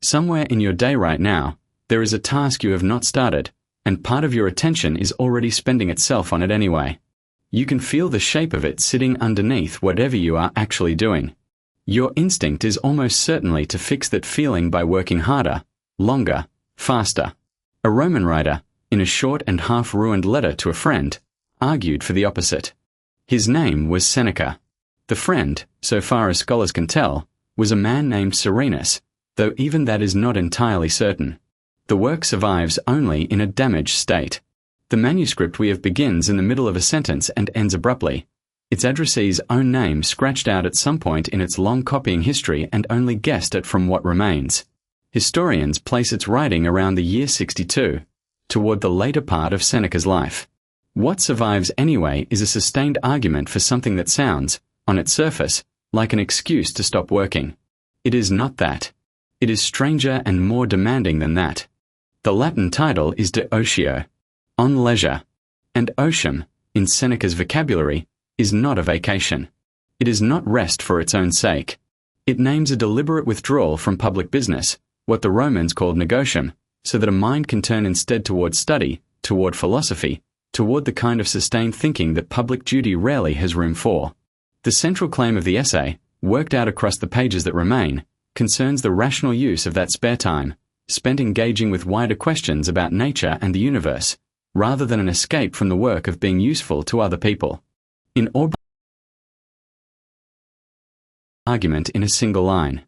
Somewhere in your day right now, there is a task you have not started, and part of your attention is already spending itself on it anyway. You can feel the shape of it sitting underneath whatever you are actually doing. Your instinct is almost certainly to fix that feeling by working harder, longer, faster. A Roman writer, in a short and half-ruined letter to a friend, argued for the opposite. His name was Seneca. The friend, so far as scholars can tell, was a man named Serenus, though even that is not entirely certain. The work survives only in a damaged state. The manuscript we have begins in the middle of a sentence and ends abruptly, its addressee's own name scratched out at some point in its long copying history and only guessed at from what remains. Historians place its writing around the year 62, toward the later part of Seneca's life. What survives anyway is a sustained argument for something that sounds, on its surface, like an excuse to stop working. It is not that. It is stranger and more demanding than that. The Latin title is de Otio, on leisure, and otium, in Seneca's vocabulary, is not a vacation. It is not rest for its own sake. It names a deliberate withdrawal from public business, what the Romans called negotium, so that a mind can turn instead toward study, toward philosophy, toward the kind of sustained thinking that public duty rarely has room for. The central claim of the essay, worked out across the pages that remain, concerns the rational use of that spare time, spent engaging with wider questions about nature and the universe, rather than an escape from the work of being useful to other people. In Aubrey's argument in a single line,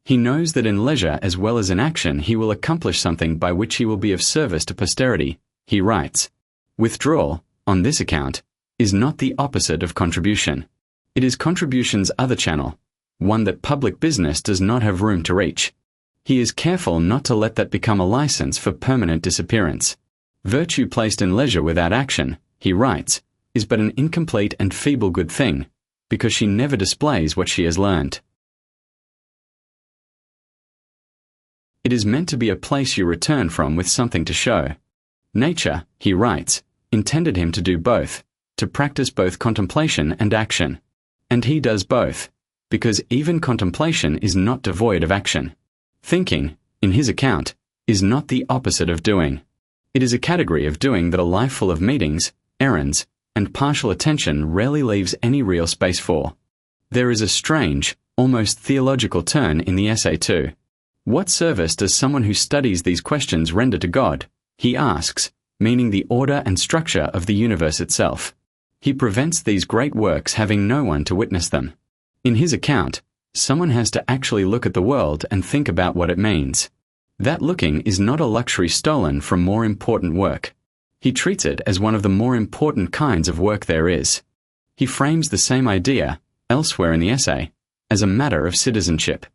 he knows that in leisure as well as in action he will accomplish something by which he will be of service to posterity. He writes, "Withdrawal, on this account, is not the opposite of contribution. It is contribution's other channel, one that public business does not have room to reach. He is careful not to let that become a license for permanent disappearance. Virtue placed in leisure without action," he writes, "is but an incomplete and feeble good thing, because she never displays what she has learned. It is meant to be a place you return from with something to show. Nature," he writes, "intended him to do both, to practice both contemplation and action. And he does both, because even contemplation is not devoid of action. Thinking, in his account, is not the opposite of doing. It is a category of doing that a life full of meetings, errands, and partial attention rarely leaves any real space for." There is a strange, almost theological turn in the essay too. What service does someone who studies these questions render to God, he asks, meaning the order and structure of the universe itself. He prevents these great works having no one to witness them. In his account, someone has to actually look at the world and think about what it means. That looking is not a luxury stolen from more important work. He treats it as one of the more important kinds of work there is. He frames the same idea, elsewhere in the essay, as a matter of citizenship.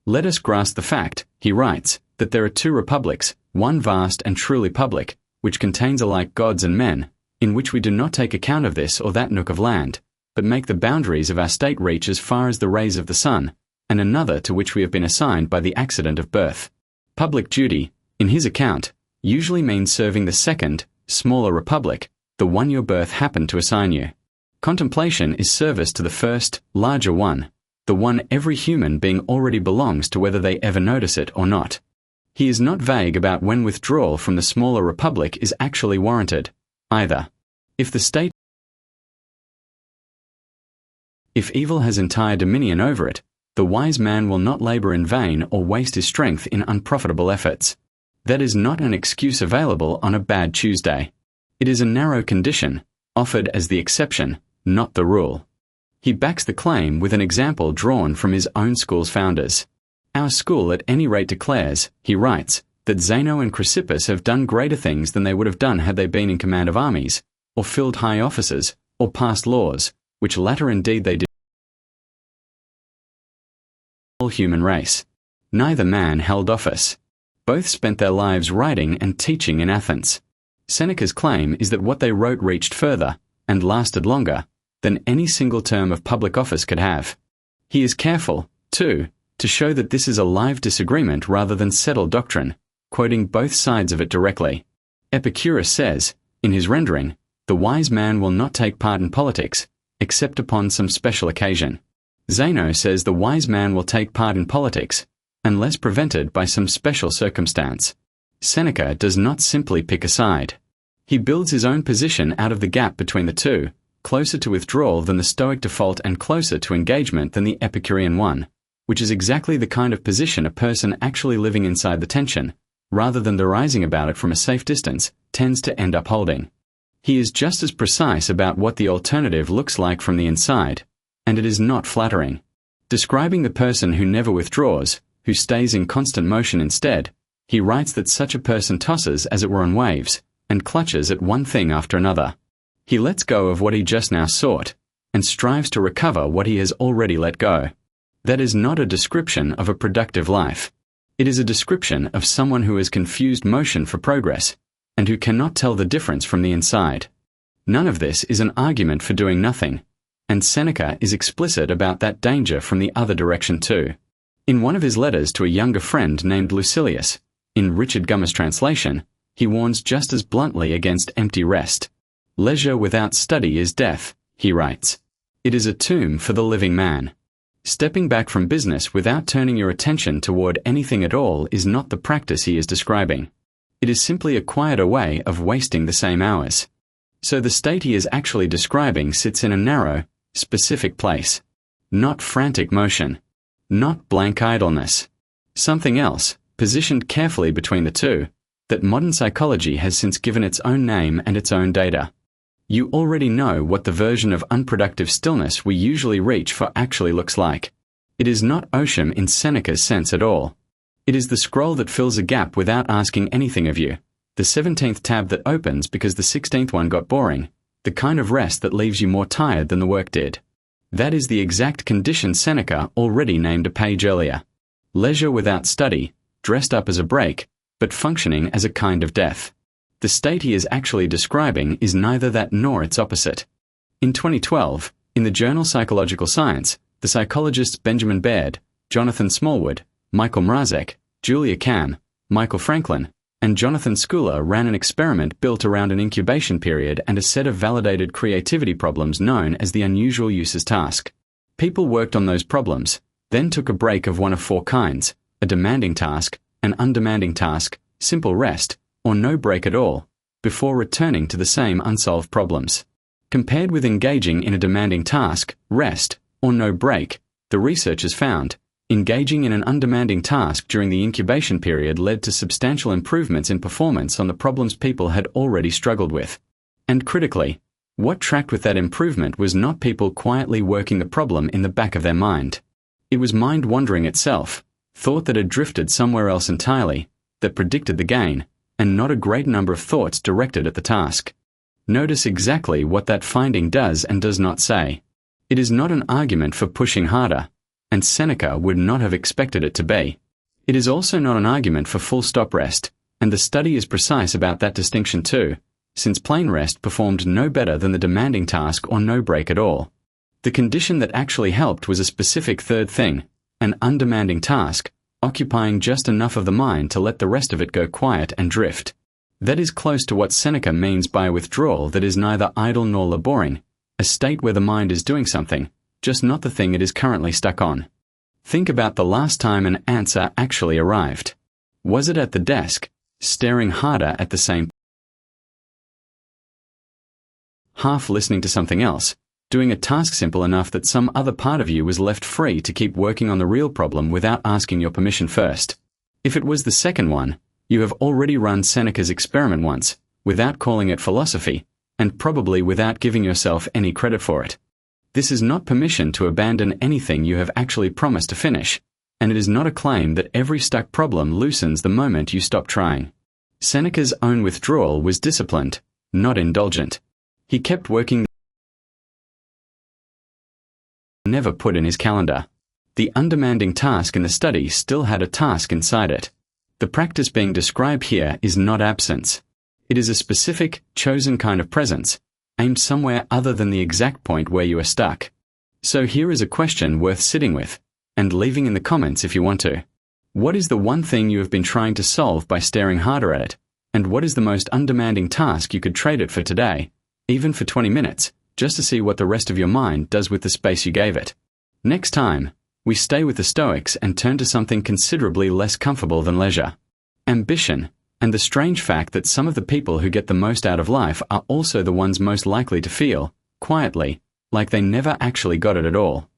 "Let us grasp the fact," he writes, "that there are two republics, one vast and truly public, which contains alike gods and men, in which we do not take account of this or that nook of land, but make the boundaries of our state reach as far as the rays of the sun, and another to which we have been assigned by the accident of birth. Public duty, in his account, usually means serving the second, smaller republic, the one your birth happened to assign you. Contemplation is service to the first, larger one, the one every human being already belongs to whether they ever notice it or not." He is not vague about when withdrawal from the smaller republic is actually warranted, either. If evil has entire dominion over it, the wise man will not labor in vain or waste his strength in unprofitable efforts. That is not an excuse available on a bad Tuesday. It is a narrow condition, offered as the exception, not the rule. He backs the claim with an example drawn from his own school's founders. "Our school at any rate declares," he writes, "that Zeno and Chrysippus have done greater things than they would have done had they been in command of armies, or filled high offices, or passed laws, which latter indeed they did all human race. Neither man held office. Both spent their lives writing and teaching in Athens." Seneca's claim is that what they wrote reached further, and lasted longer, than any single term of public office could have. He is careful, too, to show that this is a live disagreement rather than settled doctrine, quoting both sides of it directly. Epicurus says, in his rendering, "The wise man will not take part in politics, except upon some special occasion." Zeno says the wise man will take part in politics, unless prevented by some special circumstance. Seneca does not simply pick a side. He builds his own position out of the gap between the two, closer to withdrawal than the Stoic default and closer to engagement than the Epicurean one, which is exactly the kind of position a person actually living inside the tension, rather than derising about it from a safe distance, tends to end up holding. He is just as precise about what the alternative looks like from the inside, and it is not flattering. Describing the person who never withdraws, who stays in constant motion instead, he writes that such a person tosses as it were on waves, and clutches at one thing after another. He lets go of what he just now sought, and strives to recover what he has already let go. That is not a description of a productive life. It is a description of someone who has confused motion for progress, and who cannot tell the difference from the inside. None of this is an argument for doing nothing, and Seneca is explicit about that danger from the other direction too. In one of his letters to a younger friend named Lucilius, in Richard Gummer's translation, he warns just as bluntly against empty rest. Leisure without study is death, he writes. It is a tomb for the living man. Stepping back from business without turning your attention toward anything at all is not the practice he is describing. It is simply a quieter way of wasting the same hours. So the state he is actually describing sits in a narrow, specific place. Not frantic motion. Not blank idleness. Something else, positioned carefully between the two, that modern psychology has since given its own name and its own data. You already know what the version of unproductive stillness we usually reach for actually looks like. It is not otium in Seneca's sense at all. It is the scroll that fills a gap without asking anything of you, the 17th tab that opens because the 16th one got boring, the kind of rest that leaves you more tired than the work did. That is the exact condition Seneca already named a page earlier. Leisure without study, dressed up as a break, but functioning as a kind of death. The state he is actually describing is neither that nor its opposite. In 2012, in the journal Psychological Science, the psychologists Benjamin Baird, Jonathan Smallwood, Michael Mrazek, Julia Cam, Michael Franklin, and Jonathan Schooler ran an experiment built around an incubation period and a set of validated creativity problems known as the unusual uses task. People worked on those problems, then took a break of one of four kinds: a demanding task, an undemanding task, simple rest, or no break at all, before returning to the same unsolved problems. Compared with engaging in a demanding task, rest, or no break, the researchers found, engaging in an undemanding task during the incubation period led to substantial improvements in performance on the problems people had already struggled with. And critically, what tracked with that improvement was not people quietly working the problem in the back of their mind. It was mind wandering itself, thought that had drifted somewhere else entirely, that predicted the gain, and not a great number of thoughts directed at the task. Notice exactly what that finding does and does not say. It is not an argument for pushing harder, and Seneca would not have expected it to be. It is also not an argument for full-stop rest, and the study is precise about that distinction too, since plain rest performed no better than the demanding task or no break at all. The condition that actually helped was a specific third thing, an undemanding task, occupying just enough of the mind to let the rest of it go quiet and drift. That is close to what Seneca means by a withdrawal that is neither idle nor laboring, a state where the mind is doing something, just not the thing it is currently stuck on. Think about the last time an answer actually arrived. Was it at the desk, staring harder at the same half listening to something else, doing a task simple enough that some other part of you was left free to keep working on the real problem without asking your permission first? If it was the second one, you have already run Seneca's experiment once, without calling it philosophy, and probably without giving yourself any credit for it. This is not permission to abandon anything you have actually promised to finish, and it is not a claim that every stuck problem loosens the moment you stop trying. Seneca's own withdrawal was disciplined, not indulgent. He kept working never put in his calendar. The undemanding task in the study still had a task inside it. The practice being described here is not absence. It is a specific, chosen kind of presence, aimed somewhere other than the exact point where you are stuck. So here is a question worth sitting with, and leaving in the comments if you want to. What is the one thing you have been trying to solve by staring harder at it, and what is the most undemanding task you could trade it for today, even for 20 minutes, just to see what the rest of your mind does with the space you gave it? Next time, we stay with the Stoics and turn to something considerably less comfortable than leisure. Ambition, and the strange fact that some of the people who get the most out of life are also the ones most likely to feel, quietly, like they never actually got it at all.